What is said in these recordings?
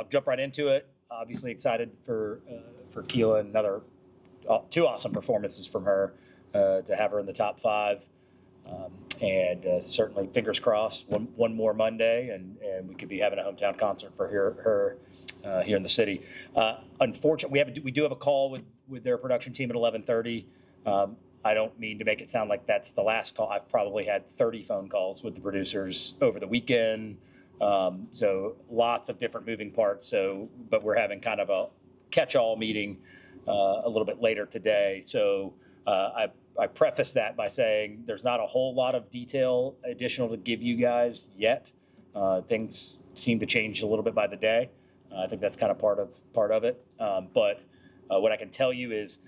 jump right into it. Obviously excited for Keyla, and another two awesome performances from her, to have her in the top 5. And certainly fingers crossed one more Monday, and we could be having a hometown concert for her here in the city. Unfortunately, we do have a call with their production team at 11:30. I don't mean to make it sound like that's the last call. I've probably had 30 phone calls with the producers over the weekend. So lots of different moving parts. But we're having kind of a catch-all meeting a little bit later today. So I preface that by saying there's not a whole lot of detail additional to give you guys yet. Things seem to change a little bit by the day. I think that's kind of part of it. But what I can tell you is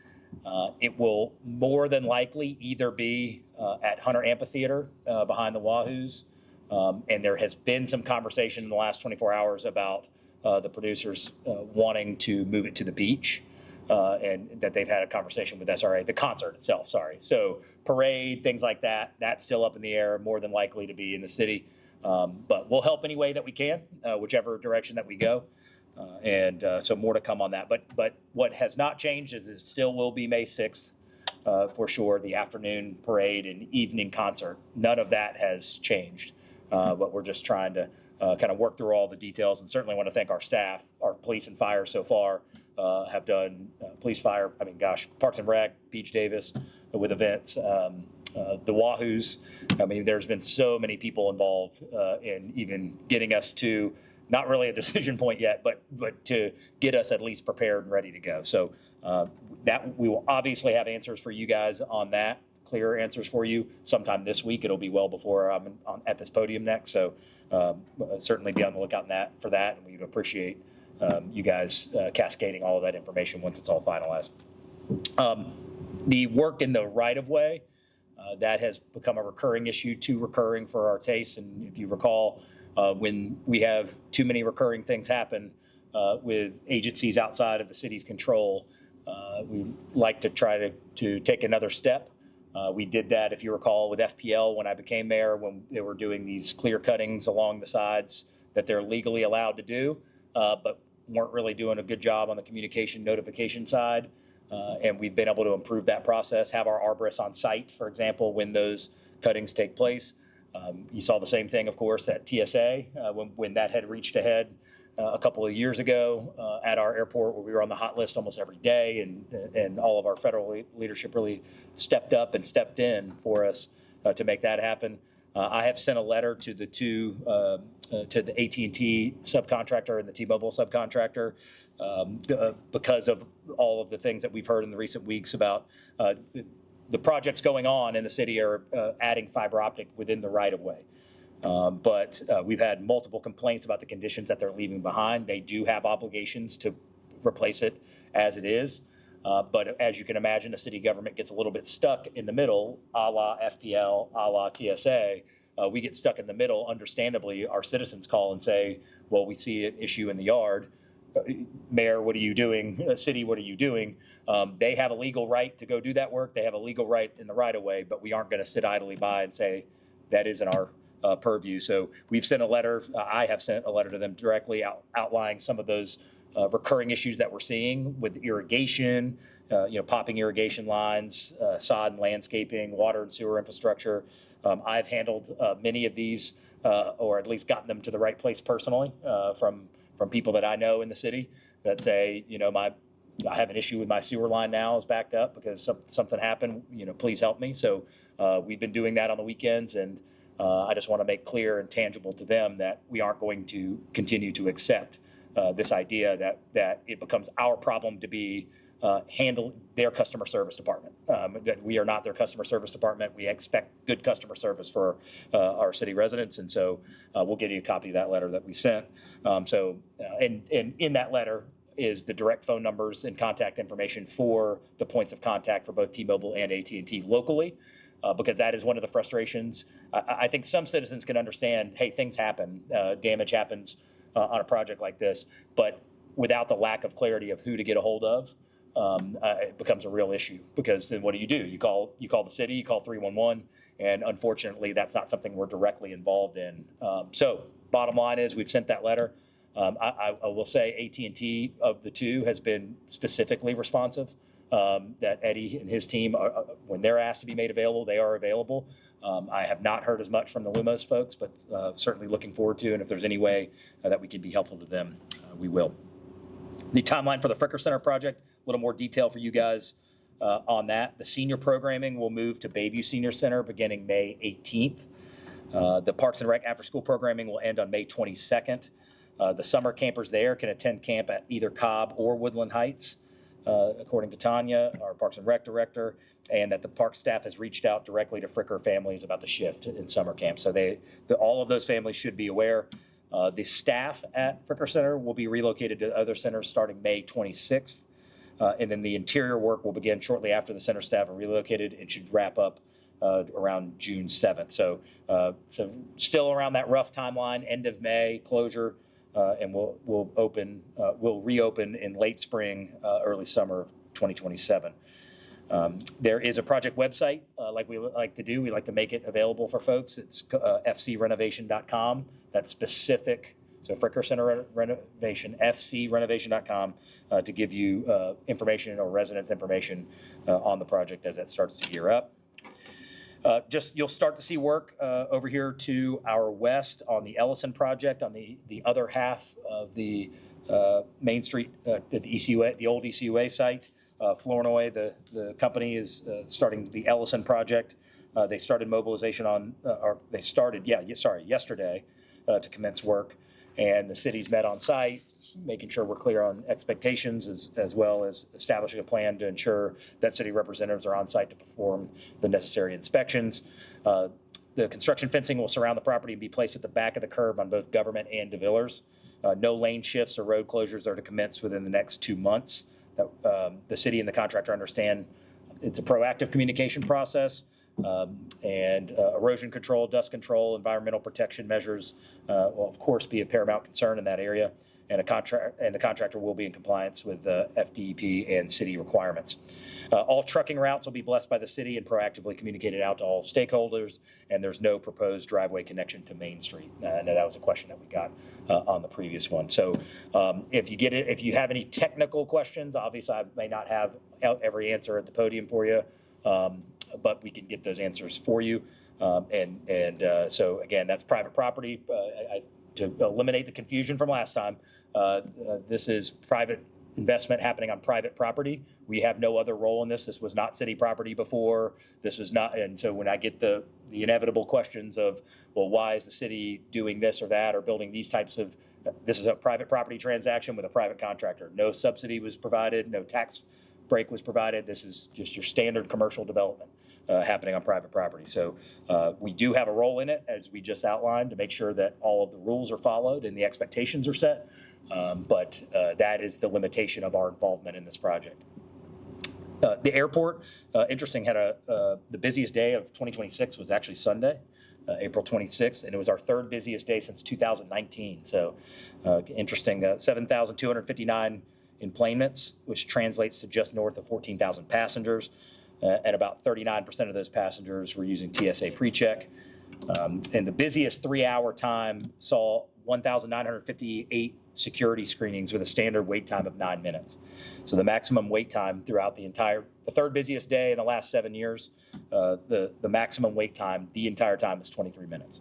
it will more than likely either be at Hunter Amphitheater behind the Wahoos. And there has been some conversation in the last 24 hours about the producers wanting to move it to the beach. And that they've had a conversation with SRA, the concert itself, sorry. So parade, things like that, that's still up in the air, more than likely to be in the city. But we'll help any way that we can, whichever direction that we go. So more to come on that. But what has not changed is it still will be May 6th for sure, the afternoon parade and evening concert. None of that has changed. But we're just trying to kind of work through all the details, and certainly want to thank our staff, our police and fire so far. Have done police, fire, Parks and Rec, Beach Davis with events, the Wahoos. There's been so many people involved in even getting us to not really a decision point yet, but to get us at least prepared and ready to go. So that we will obviously have answers for you guys on that, clear answers for you sometime this week. It'll be well before I'm at this podium next. So certainly be on the lookout for that, and we'd appreciate you guys cascading all of that information once it's all finalized. The work in the right-of-way, that has become a recurring issue, too recurring for our tastes. And if you recall, when we have too many recurring things happen with agencies outside of the city's control, we like to try to take another step. We did that, if you recall, with FPL when I became mayor, when they were doing these clear cuttings along the sides that they're legally allowed to do, but weren't really doing a good job on the communication notification side. And we've been able to improve that process, have our arborists on site, for example, when those cuttings take place. You saw the same thing, of course, at TSA when that had reached a head a couple of years ago at our airport, where we were on the hot list almost every day, and all of our federal leadership really stepped up and stepped in for us to make that happen. I have sent a letter to the to the AT&T subcontractor and the T-Mobile subcontractor because of all of the things that we've heard in the recent weeks about the projects going on in the city are adding fiber optic within the right-of-way. But we've had multiple complaints about the conditions that they're leaving behind. They do have obligations to replace it as it is. But as you can imagine, the city government gets a little bit stuck in the middle, a la FPL, a la TSA. We get stuck in the middle. Understandably, our citizens call and say, well, we see an issue in the yard. Mayor, what are you doing? City, what are you doing? They have a legal right to go do that work. They have a legal right in the right of way, but we aren't going to sit idly by and say that isn't our purview. So we've sent a letter. I have sent a letter to them directly outlining some of those recurring issues that we're seeing with irrigation, popping irrigation lines, sod and landscaping, water and sewer infrastructure. I've handled many of these, or at least gotten them to the right place personally from people that I know in the city that say, I have an issue with my sewer line now is backed up because something happened, please help me. So we've been doing that on the weekends, and I just want to make clear and tangible to them that we aren't going to continue to accept this idea that it becomes our problem to be handle their customer service department, that we are not their customer service department. We expect good customer service for our city residents. And so we'll get you a copy of that letter that we sent. And in that letter is the direct phone numbers and contact information for the points of contact for both T-Mobile and AT&T locally, because that is one of the frustrations. I think some citizens can understand, hey, things happen, damage happens on a project like this, but without the lack of clarity of who to get a hold of, it becomes a real issue, because then what do? You call the city, you call 311, and unfortunately that's not something we're directly involved in. So bottom line is we've sent that letter. I will say AT&T of the two has been specifically responsive. That Eddie and his team, when they're asked to be made available, they are available. I have not heard as much from the Lumos folks, but certainly looking forward to, and if there's any way that we can be helpful to them, we will. The timeline for the Fricker Center project, a little more detail for you guys on that. The senior programming will move to Bayview Senior Center beginning May 18th. The Parks and Rec after-school programming will end on May 22nd. The summer campers there can attend camp at either Cobb or Woodland Heights, according to Tanya, our Parks and Rec director, and that the park staff has reached out directly to Fricker families about the shift in summer camp. So all of those families should be aware. The staff at Fricker Center will be relocated to other centers starting May 26th. And then the interior work will begin shortly after the center staff are relocated and should wrap up around June 7th. So still around that rough timeline, end of May closure, and we'll reopen in late spring, early summer of 2027. There is a project website like we like to do. We like to make it available for folks. It's fcrenovation.com. That's specific. So Fricker Center Renovation, fcrenovation.com, to give you information or residence information on the project as that starts to gear up. You'll start to see work over here to our west on the Ellison Project, on the other half of the Main Street, the ECUA, the old ECUA site. Flournoy, the company, is starting the Ellison Project. They started mobilization yesterday to commence work, and the city's met on site, making sure we're clear on expectations as well as establishing a plan to ensure that city representatives are on site to perform the necessary inspections. The construction fencing will surround the property and be placed at the back of the curb on both Government and DeVillers. No lane shifts or road closures are to commence within the next 2 months. The city and the contractor understand it's a proactive communication process, and erosion control, dust control, environmental protection measures will of course be a paramount concern in that area, and the contractor will be in compliance with FDEP and city requirements. All trucking routes will be blessed by the city and proactively communicated out to all stakeholders, and there's no proposed driveway connection to Main Street. I know that was a question that we got on the previous one. So if you have any technical questions, obviously I may not have every answer at the podium for you, but we can get those answers for you. So again, that's private property. To eliminate the confusion from last time, this is private investment happening on private property. We have no other role in this. This was not city property before. This was not, and so when I get the inevitable questions of, well, why is the city doing this or that or building these types of, this is a private property transaction with a private contractor. No subsidy was provided, no tax break was provided. This is just your standard commercial development happening on private property. So we do have a role in it, as we just outlined, to make sure that all of the rules are followed and the expectations are set. But that is the limitation of our involvement in this project. The airport, interesting, had the busiest day of 2026 was actually Sunday, April 26th, and it was our third busiest day since 2019. So interesting, 7,259 enplanements, which translates to just north of 14,000 passengers. And about 39% of those passengers were using TSA PreCheck. And the busiest 3-hour time saw 1,958 security screenings with a standard wait time of 9 minutes. So the maximum wait time throughout the third busiest day in the last 7 years, the maximum wait time the entire time is 23 minutes.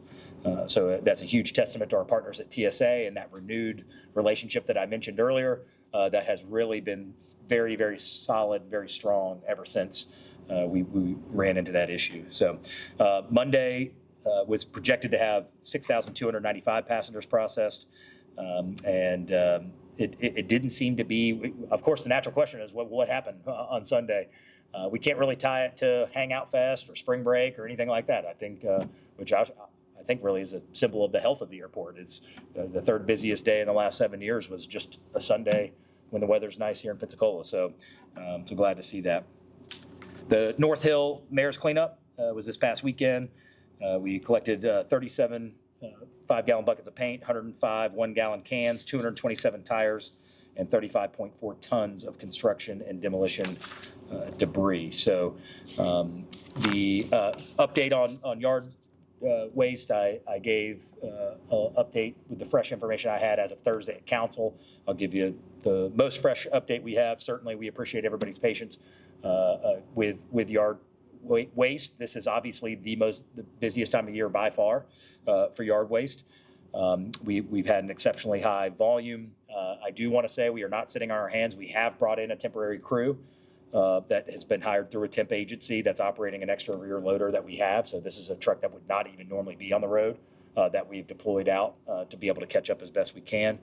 So that's a huge testament to our partners at TSA and that renewed relationship that I mentioned earlier that has really been very, very solid, very strong ever since we ran into that issue. So Monday was projected to have 6,295 passengers processed, and it didn't seem to be. Of course, the natural question is what happened on Sunday. We can't really tie it to Hangout Fest or spring break or anything like that. I think, which I think really is a symbol of the health of the airport. Is the third busiest day in the last 7 years was just a Sunday when the weather's nice here in Pensacola. So glad to see that. The North Hill Mayor's Cleanup was this past weekend. We collected 37 5-gallon buckets of paint, 105 1-gallon cans, 227 tires, and 35.4 tons of construction and demolition debris. So the update on yard waste, I gave an update with the fresh information I had as of Thursday at council. I'll give you the most fresh update we have. Certainly, we appreciate everybody's patience with yard waste. This is obviously the busiest time of year by far for yard waste. We've had an exceptionally high volume. I do want to say we are not sitting on our hands. We have brought in a temporary crew that has been hired through a temp agency that's operating an extra rear loader that we have. So this is a truck that would not even normally be on the road that we've deployed out to be able to catch up as best we can.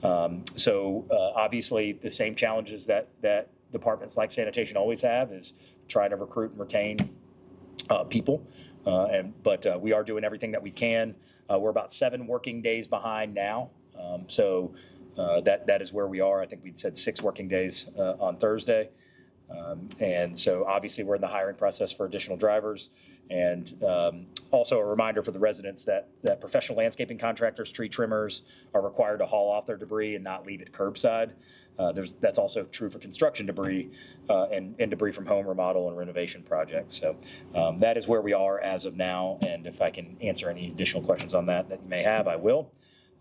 Obviously the same challenges that departments like sanitation always have is trying to recruit and retain people. But we are doing everything that we can. We're about 7 working days behind now. That is where we are. I think we'd said 6 working days on Thursday. And so obviously we're in the hiring process for additional drivers. And also a reminder for the residents that professional landscaping contractors, tree trimmers are required to haul off their debris and not leave it curbside. That's also true for construction debris and debris from home remodel and renovation projects. So that is where we are as of now. And if I can answer any additional questions on that you may have, I will.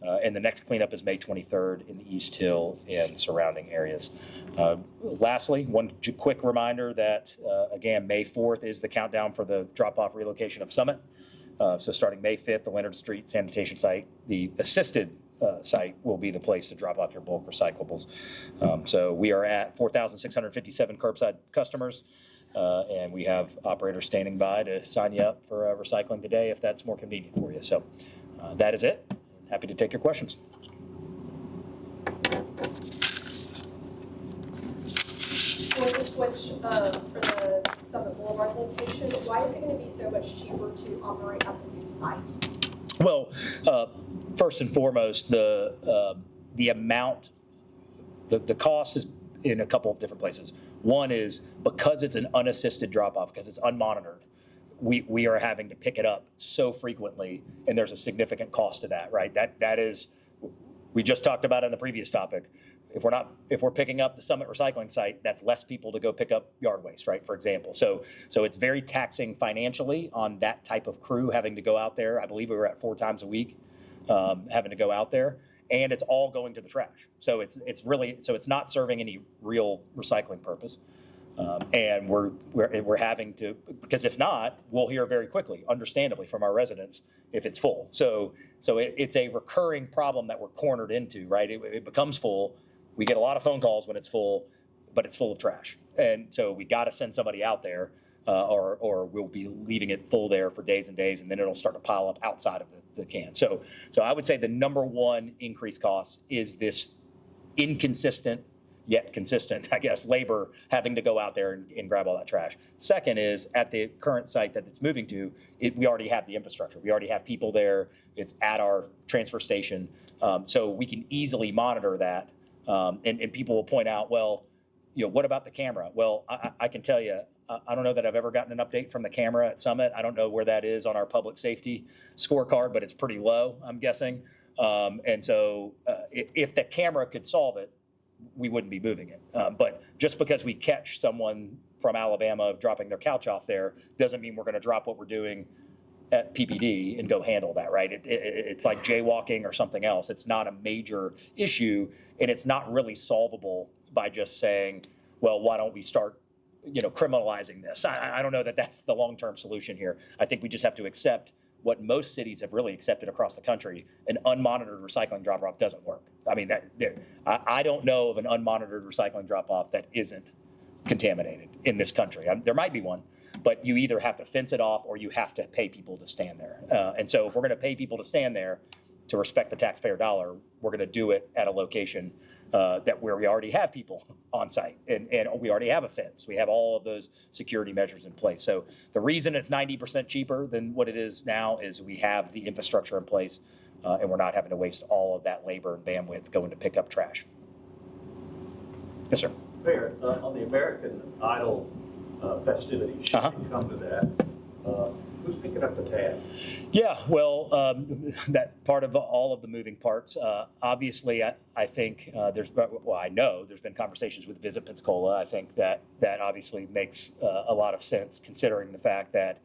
And the next cleanup is May 23rd in the East Hill and surrounding areas. Lastly, one quick reminder that, again, May 4th is the countdown for the drop-off relocation of Summit. So starting May 5th, the Leonard Street sanitation site, the assisted site will be the place to drop off your bulk recyclables. So we are at 4,657 curbside customers, and we have operators standing by to sign you up for recycling today if that's more convenient for you. So that is it. Happy to take your questions. With the switch for the Summit Boulevard location, why is it going to be so much cheaper to operate at the new site? Well, first and foremost, the amount, the cost is in a couple of different places. One is because it's an unassisted drop-off, because it's unmonitored. We are having to pick it up so frequently, and there's a significant cost to that, right? That is, we just talked about in the previous topic. If we're picking up the Summit recycling site, that's less people to go pick up yard waste, right? For example, so it's very taxing financially on that type of crew having to go out there. I believe we were at 4 times a week having to go out there, and it's all going to the trash. So it's not serving any real recycling purpose. And we're having to, because if not, we'll hear very quickly, understandably, from our residents if it's full. So it's a recurring problem that we're cornered into, right? It becomes full. We get a lot of phone calls when it's full, but it's full of trash. And so we got to send somebody out there, or we'll be leaving it full there for days and days, and then it'll start to pile up outside of the can. So I would say the number one increased cost is this inconsistent yet consistent, I guess, labor having to go out there and grab all that trash. Second is at the current site that it's moving to, we already have the infrastructure. We already have people there. It's at our transfer station. So we can easily monitor that. And people will point out, well, what about the camera? Well, I can tell you, I don't know that I've ever gotten an update from the camera at Summit. I don't know where that is on our public safety scorecard, but it's pretty low, I'm guessing. And so if the camera could solve it, we wouldn't be moving it. But just because we catch someone from Alabama dropping their couch off there doesn't mean we're going to drop what we're doing at PPD and go handle that, right? It's like jaywalking or something else. It's not a major issue, and it's not really solvable by just saying, well, why don't we start criminalizing this? I don't know that that's the long-term solution here. I think we just have to accept what most cities have really accepted across the country. An unmonitored recycling drop-off doesn't work. I mean, I don't know of an unmonitored recycling drop-off that isn't contaminated in this country. There might be one, but you either have to fence it off or you have to pay people to stand there. And so if we're going to pay people to stand there to respect the taxpayer dollar, we're going to do it at a location where we already have people on site and we already have a fence. We have all of those security measures in place. So the reason it's 90% cheaper than what it is now is we have the infrastructure in place and we're not having to waste all of that labor and bandwidth going to pick up trash. Yes, sir. Mayor, on the American Idol festivities, should we come to that? Who's picking up the tab? Yeah, well, that part of all of the moving parts. Obviously, I think I know there's been conversations with Visit Pensacola. I think that obviously makes a lot of sense considering the fact that,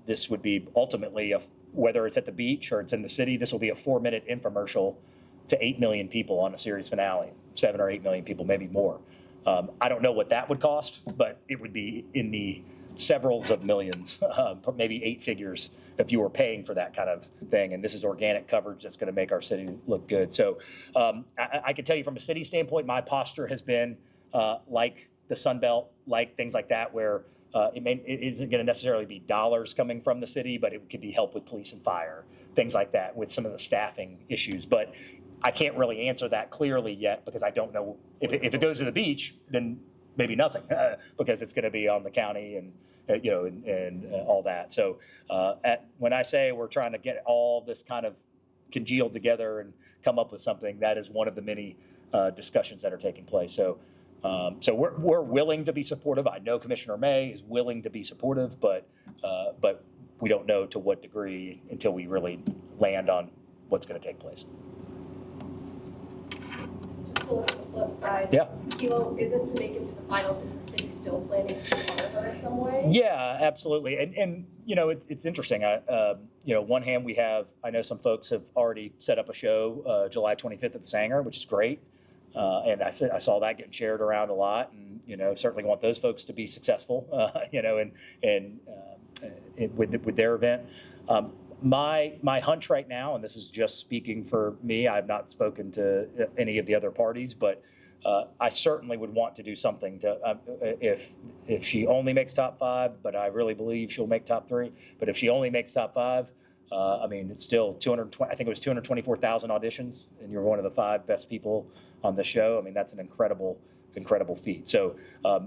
This would be ultimately, whether it's at the beach or it's in the city, this will be a 4-minute infomercial to 8 million people on a series finale, 7 or 8 million people, maybe more. I don't know what that would cost, but it would be in the severals of millions, maybe 8 figures if you were paying for that kind of thing. And this is organic coverage that's going to make our city look good. So I can tell you from a city standpoint, my posture has been like the Sun Belt, like things like that, where it isn't going to necessarily be dollars coming from the city, but it could be help with police and fire, things like that, with some of the staffing issues. But I can't really answer that clearly yet because I don't know if it goes to the beach, then maybe nothing because it's going to be on the county and all that. So when I say we're trying to get all this kind of congealed together and come up with something, that is one of the many discussions that are taking place. So we're willing to be supportive. I know Commissioner May is willing to be supportive, but we don't know to what degree until we really land on what's going to take place. Just to look at the flip side. Yeah. Keyla isn't to make it to the finals if the city's still planning to honor her in some way. Yeah, absolutely. And it's interesting. One hand I know some folks have already set up a show July 25th at the Sanger, which is great. And I saw that getting shared around a lot, and certainly want those folks to be successful, with their event. My hunch right now, and this is just speaking for me, I've not spoken to any of the other parties, but I certainly would want to do something to if she only makes top 5, but I really believe she'll make top 3. But if she only makes top 5. It's still 220. I think it was 224,000 auditions, and you're one of the 5 best people on the show. That's an incredible feat. So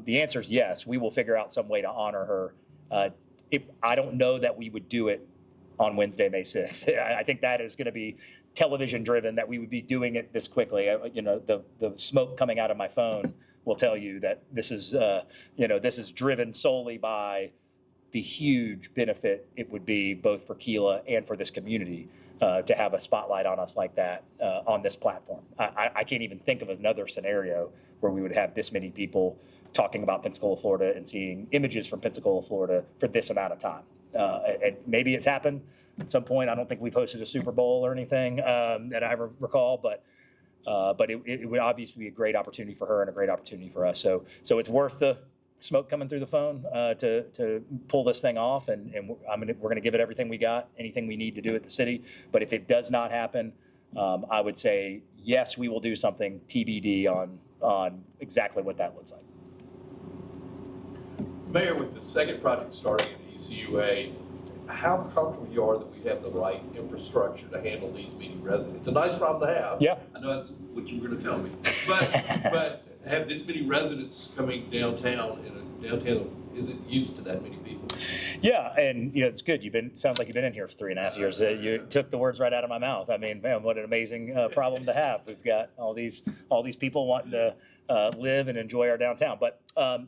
the answer is yes. We will figure out some way to honor her. I don't know that we would do it on Wednesday, May 6th. I think that is going to be television driven. That we would be doing it this quickly. The smoke coming out of my phone will tell you that this is driven solely by the huge benefit it would be both for Keyla and for this community to have a spotlight on us like that on this platform. I can't even think of another scenario where we would have this many people talking about Pensacola, Florida, and seeing images from Pensacola, Florida for this amount of time. And maybe it's happened at some point. I don't think we've hosted a Super Bowl or anything that I recall, but it would obviously be a great opportunity for her and a great opportunity for us. So it's worth the smoke coming through the phone to pull this thing off, and we're going to give it everything we got, anything we need to do at the city. But if it does not happen, I would say yes, we will do something TBD on exactly what that looks like. Mayor, with the second project starting at ECUA, how comfortable you are that we have the right infrastructure to handle these meeting residents? It's a nice problem to have. Yeah. I know that's what you were going to tell me. But have this many residents coming downtown, and downtown isn't used to that many people. Yeah, and it's good. Sounds like you've been in here for 3.5 years. You took the words right out of my mouth. Man, what an amazing problem to have. We've got all these people wanting to live and enjoy our downtown. But no,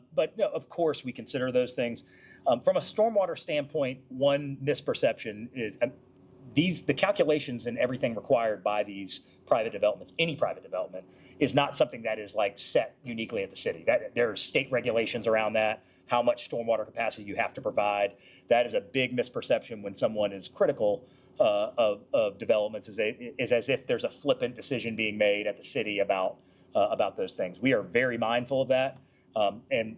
of course we consider those things. From a stormwater standpoint, one misperception is the calculations and everything required by these private developments, any private development, is not something that is set uniquely at the city. That there are state regulations around that, how much stormwater capacity you have to provide. That is a big misperception when someone is critical of developments, is as if there's a flippant decision being made at the city about those things. We are very mindful of that, and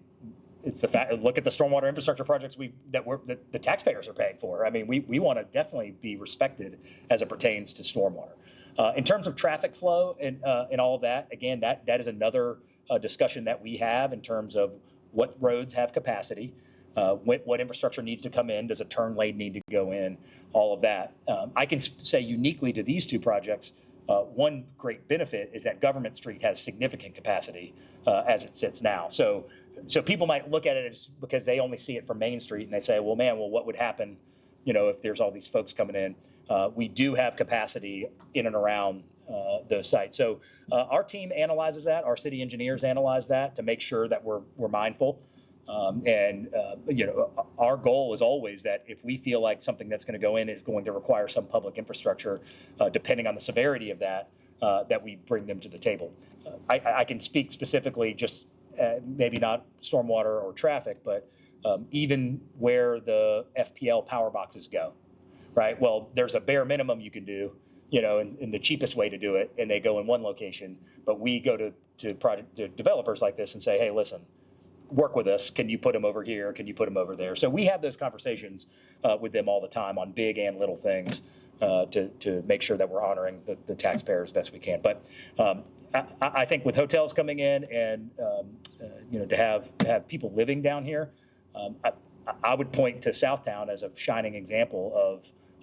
it's the fact. Look at the stormwater infrastructure projects that the taxpayers are paying for. We want to definitely be respected as it pertains to stormwater. In terms of traffic flow and all of that, again, that is another discussion that we have in terms of what roads have capacity, what infrastructure needs to come in, does a turn lane need to go in, all of that. I can say uniquely to these 2 projects, one great benefit is that Government Street has significant capacity as it sits now. So people might look at it as, because they only see it from Main Street, and they say, well, what would happen, if there's all these folks coming in? We do have capacity in and around those sites. So our team analyzes that. Our city engineers analyze that to make sure that we're mindful. Our goal is always that if we feel like something that's going to go in is going to require some public infrastructure, depending on the severity of that, that we bring them to the table. I can speak specifically, just maybe not stormwater or traffic, but even where the FPL power boxes go, right? Well, there's a bare minimum you can do, in the cheapest way to do it, and they go in one location. But we go to developers like this and say, hey, listen, work with us. Can you put them over here? Can you put them over there? So we have those conversations with them all the time on big and little things to make sure that we're honoring the taxpayer as best we can. But I think with hotels coming in and to have people living down here, I would point to Southtown as a shining example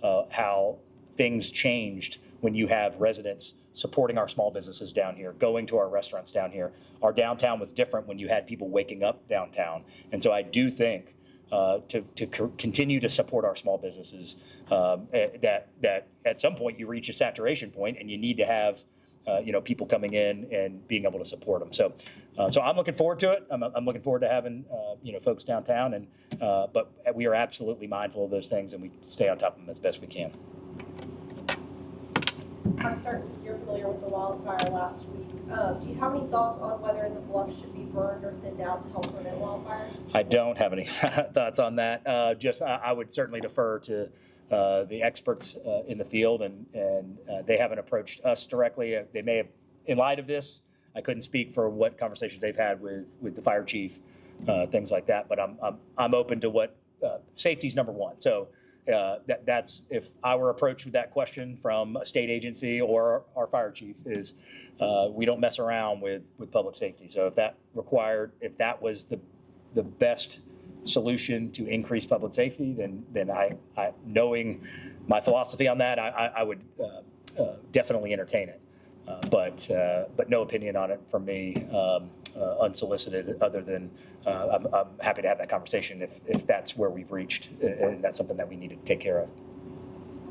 of how things changed when you have residents supporting our small businesses down here, going to our restaurants down here. Our downtown was different when you had people waking up downtown. And so I do think to continue to support our small businesses, that at some point you reach a saturation point and you need to have people coming in and being able to support them. So I'm looking forward to it. I'm looking forward to having folks downtown, and but we are absolutely mindful of those things, and we stay on top of them as best we can. I'm certain you're familiar with the wildfire last week. Do you have any thoughts on whether the Bluffs should be burned or thinned out to help prevent wildfires? I don't have any thoughts on that. I would certainly defer to the experts in the field, and they haven't approached us directly. They may have, in light of this. I couldn't speak for what conversations they've had with the fire chief, things like that. But I'm open to what safety's number one. So that's if I were approached with that question from a state agency or our fire chief, is we don't mess around with public safety. So if that was the best solution to increase public safety, then I knowing my philosophy on that, I would definitely entertain it. But no opinion on it from me, unsolicited, other than I'm happy to have that conversation if that's where we've reached, and that's something that we need to take care of.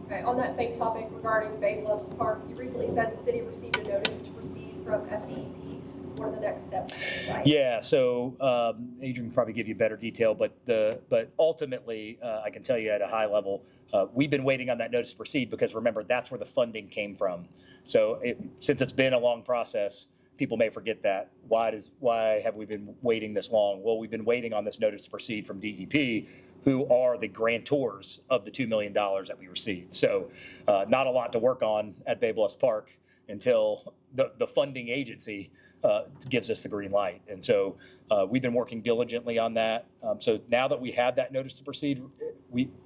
Okay, on that same topic regarding Bay Bluffs Park, you recently said the city received a notice to proceed from FDEP. What are the next steps? Yeah, so Adrian can probably give you better detail, but ultimately, I can tell you at a high level, we've been waiting on that notice to proceed because remember, that's where the funding came from. So since it's been a long process, people may forget that. Why have we been waiting this long? Well, we've been waiting on this notice to proceed from DEP, who are the grantors of the $2 million that we received. So not a lot to work on at Bay Bluffs Park until the funding agency gives us the green light. And so we've been working diligently on that. So now that we have that notice to proceed,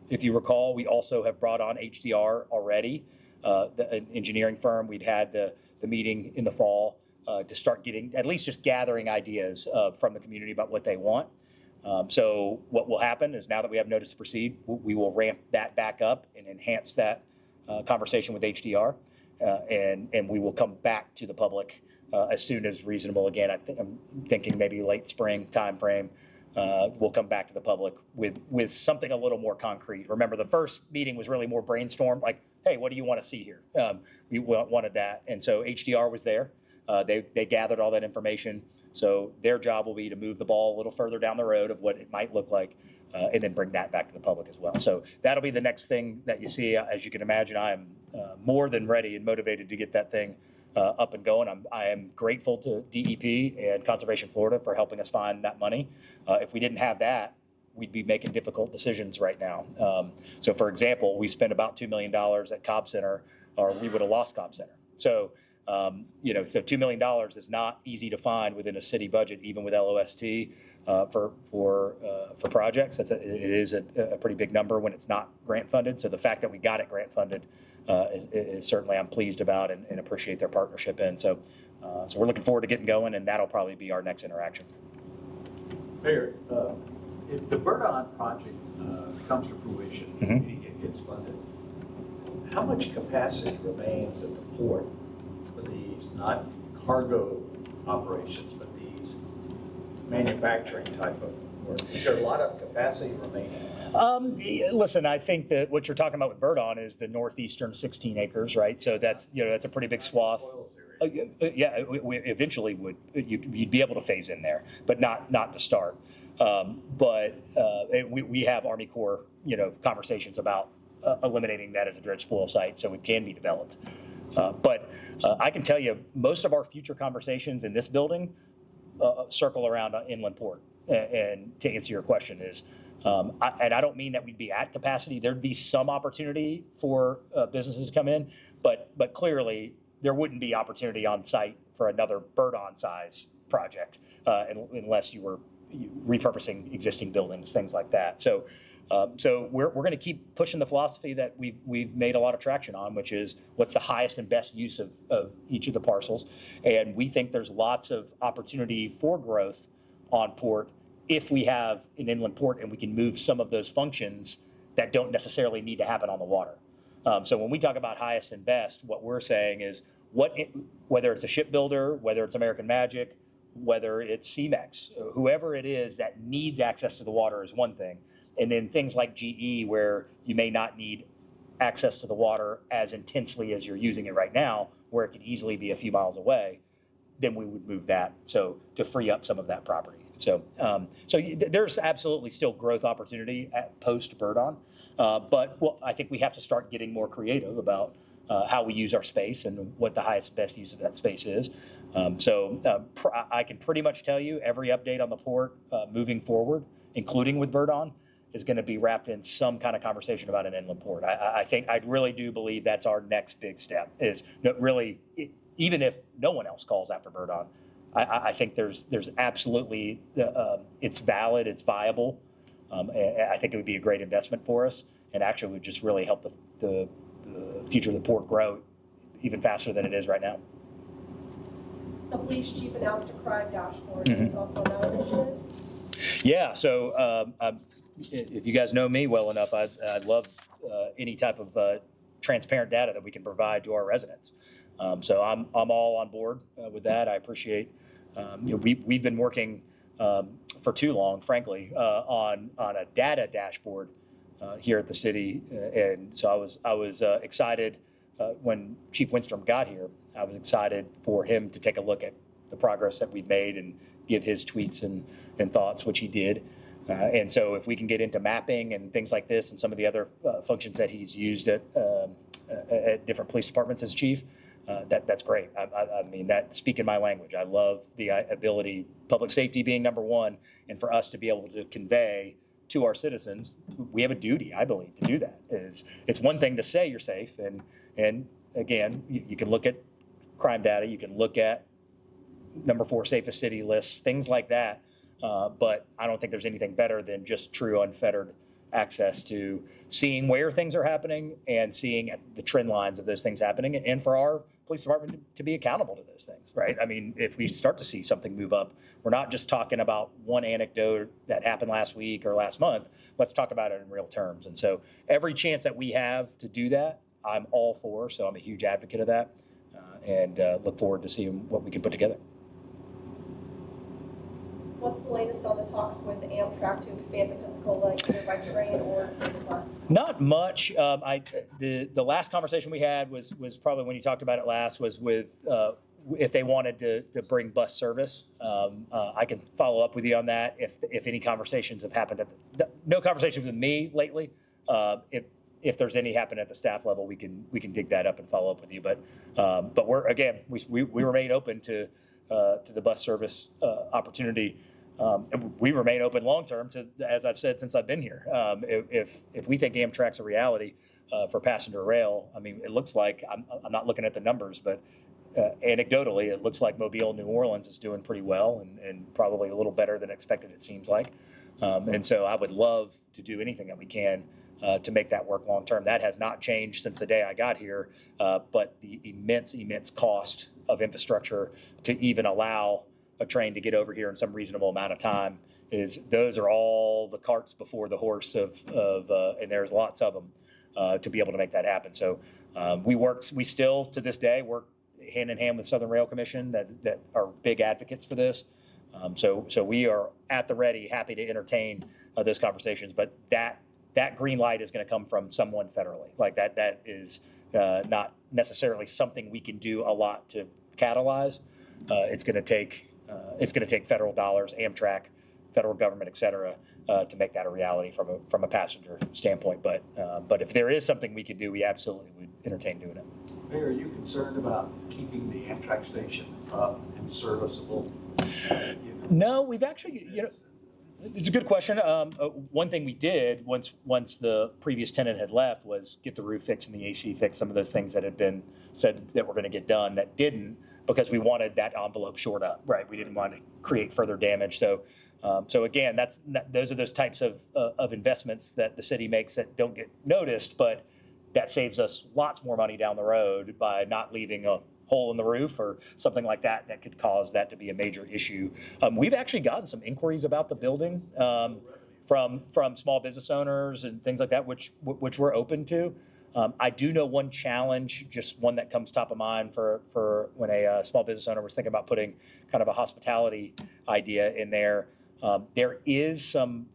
if you recall, we also have brought on HDR already, an engineering firm. We'd had the meeting in the fall to start getting, at least just gathering ideas from the community about what they want. So what will happen is now that we have notice to proceed, we will ramp that back up and enhance that conversation with HDR. And we will come back to the public as soon as reasonable. Again, I'm thinking maybe late spring timeframe. We'll come back to the public with something a little more concrete. Remember, the first meeting was really more brainstorm, like, hey, what do you want to see here? We wanted that, and so HDR was there. They gathered all that information. So their job will be to move the ball a little further down the road of what it might look like, and then bring that back to the public as well. So that'll be the next thing that you see. As you can imagine, I am more than ready and motivated to get that thing up and going. I am grateful to DEP and Conservation Florida for helping us find that money. If we didn't have that, we'd be making difficult decisions right now. So for example, we spent about $2 million at Cobb Center, or we would have lost Cobb Center. So so $2 million is not easy to find within a city budget, even with LOST for projects. It is a pretty big number when it's not grant funded. So the fact that we got it grant funded is certainly I'm pleased about and appreciate their partnership in. So we're looking forward to getting going, and that'll probably be our next interaction. Mayor, if the Birdon project comes to fruition, Mm-hmm. it gets funded, how much capacity remains at the port for these, not cargo operations, but these manufacturing type of work? Is there a lot of capacity remaining? Listen, I think that what you're talking about with Birdon is the northeastern 16 acres, right? So that's a pretty big swath. Yeah, we eventually you'd be able to phase in there, but not to start. But we have Army Corps, conversations about eliminating that as a dredge spoil site so it can be developed. But I can tell you, most of our future conversations in this building circle around inland port. and to answer your question is, and I don't mean that we'd be at capacity. There'd be some opportunity for businesses to come in, but clearly there wouldn't be opportunity on site for another Birdon size project unless you were repurposing existing buildings, things like that. So we're going to keep pushing the philosophy that we've made a lot of traction on, which is what's the highest and best use of each of the parcels. And we think there's lots of opportunity for growth on port if we have an inland port and we can move some of those functions that don't necessarily need to happen on the water. So when we talk about highest and best, what we're saying is whether it's a shipbuilder, whether it's American Magic, whether it's CEMEX, whoever it is that needs access to the water is one thing. And then things like GE, where you may not need access to the water as intensely as you're using it right now, where it could easily be a few miles away, then we would move that to free up some of that property. So there's absolutely still growth opportunity at post Birdon, but I think we have to start getting more creative about how we use our space and what the highest best use of that space is. I can pretty much tell you every update on the port moving forward, including with Birdon, is going to be wrapped in some kind of conversation about an inland port. I really do believe that's our next big step. Even if no one else calls after Birdon, I think there's absolutely it's valid, it's viable. I think it would be a great investment for us, and actually would just really help the future of the port grow even faster than it is right now. The police chief announced a crime dashboard. Mm-hmm. Also on that initiative. Yeah. So if you guys know me well enough, I love any type of transparent data that we can provide to our residents. So I'm all on board with that. I appreciate. We've been working for too long, frankly, on a data dashboard here at the city, and so I was excited when Chief Winstrom got here. I was excited for him to take a look at the progress that we've made and give his tweets and thoughts, which he did. And so if we can get into mapping and things like this and some of the other functions that he's used at different police departments as chief, that's great. I mean, that's speaking my language. I love the ability, public safety being number one, and for us to be able to convey to our citizens, we have a duty, I believe, to do that. It's one thing to say you're safe, and again, you can look at crime data, you can look at number 4 safest city lists, things like that, but I don't think there's anything better than just true unfettered access to seeing where things are happening and seeing the trend lines of those things happening, and for our police department to be accountable to those things, right? I mean, if we start to see something move up, we're not just talking about one anecdote that happened last week or last month. Let's talk about it in real terms. And so every chance that we have to do that, I'm all for. So I'm a huge advocate of that, and look forward to seeing what we can put together. What's the latest on the talks with AMTRAK to expand to Pensacola, either by train or by bus? Not much. The last conversation we had was probably when you talked about it last, was with if they wanted to bring bus service. I can follow up with you on that if any conversations have happened. No conversations with me lately. If there's any happen at the staff level, we can dig that up and follow up with you. But we remain open to the bus service opportunity. We remain open long term to, as I've said since I've been here. If we think AMTRAK's a reality for passenger rail, I mean, it looks like I'm not looking at the numbers, but anecdotally, it looks like Mobile, New Orleans is doing pretty well and probably a little better than expected. It seems like, and so I would love to do anything that we can to make that work long term. That has not changed since the day I got here, but the immense cost of infrastructure to even allow a train to get over here in some reasonable amount of time those are all the carts before the horse of and there's lots of them to be able to make that happen. So we still to this day work hand in hand with Southern Rail Commission that are big advocates for this. So we are at the ready, happy to entertain those conversations, but that green light is going to come from someone federally. Like that is not necessarily something we can do a lot to catalyze. It's going to take federal dollars, AMTRAK, federal government, et cetera, to make that a reality from a passenger standpoint. But if there is something we could do, we absolutely would entertain doing it. Mayor, are you concerned about keeping the AMTRAK station up and serviceable? No, we've actually, It's a good question. One thing we did once the previous tenant had left was get the roof fixed and the AC fixed, some of those those that had been said that were going to get done that didn't, because we wanted that envelope shored up, right? We didn't want to create further damage. So again, those are those types of investments that the city makes that don't get noticed, but that saves us lots more money down the road by not leaving a hole in the roof or something like that that could cause that to be a major issue. We've actually gotten some inquiries about the building from small business owners and things like that, which we're open to. I do know one challenge, just one that comes top of mind for when a small business owner was thinking about putting kind of a hospitality idea in there. There is some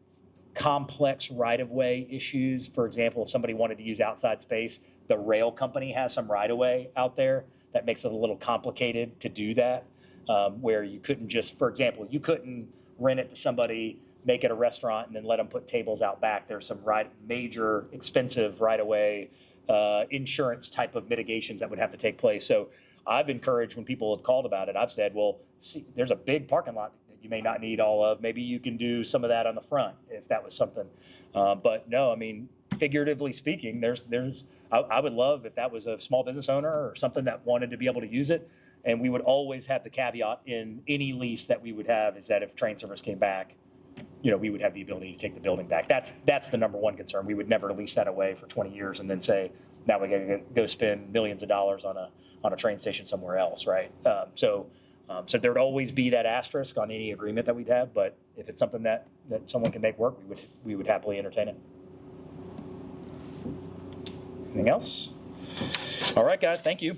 complex right-of-way issues. For example, if somebody wanted to use outside space, the rail company has some right-of-way out there that makes it a little complicated to do that, where you couldn't just, for example, you couldn't rent it to somebody, make it a restaurant, and then let them put tables out back. There's some major expensive right-of-way insurance type of mitigations that would have to take place. So I've encouraged, when people have called about it, I've said, well, see, there's a big parking lot that you may not need all of. Maybe you can do some of that on the front if that was something. But no, I mean, figuratively speaking, I would love if that was a small business owner or something that wanted to be able to use it. And we would always have the caveat in any lease that we would have is that if train service came back, we would have the ability to take the building back. That's the number one concern. We would never lease that away for 20 years and then say, now we got to go spend millions of dollars on a train station somewhere else, right? So there'd always be that asterisk on any agreement that we'd have. But if it's something that someone can make work, we would happily entertain it. Anything else? All right, guys, thank you.